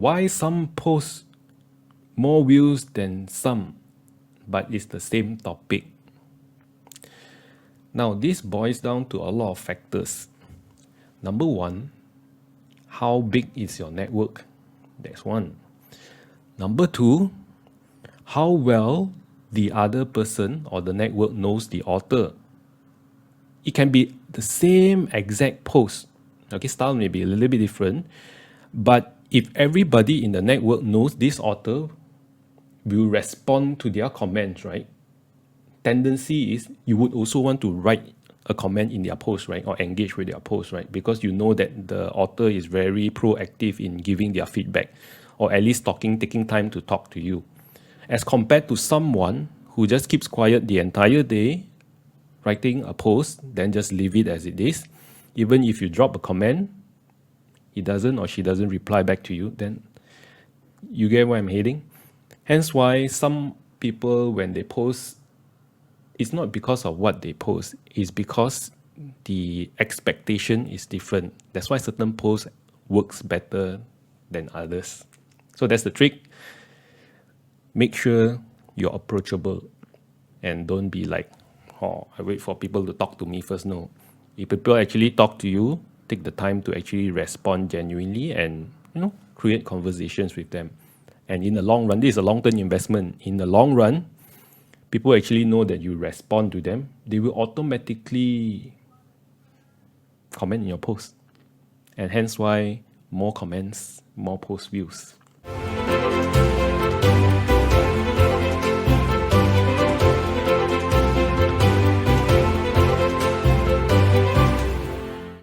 Why some posts more views than some, but it's the same topic? Now, this boils down to a lot of factors. Number one, how big is your network? That's one. Number two, how well the other person or the network knows the author. It can be the same exact post. Okay, style may be a little bit different, but if everybody in the network knows this author will respond to their comments, right? Tendency is you would also want to write a comment in their post, right? Or engage with their post, right? Because you know that the author is very proactive in giving their feedback, or at least taking time to talk to you. As compared to someone who just keeps quiet the entire day, writing a post, then just leave it as it is. Even if you drop a comment, he doesn't or she doesn't reply back to you, then you get where I'm heading. Hence why some people, when they post, it's not because of what they post, it's because the expectation is different. That's why certain posts works better than others. So that's the trick. Make sure you're approachable and don't be like, oh, I wait for people to talk to me first. No. If people actually talk to you, take the time to actually respond genuinely and create conversations with them. And in the long run, this is a long-term investment. In the long run, people actually know that you respond to them. They will automatically comment in your post. And hence why more comments, more post views.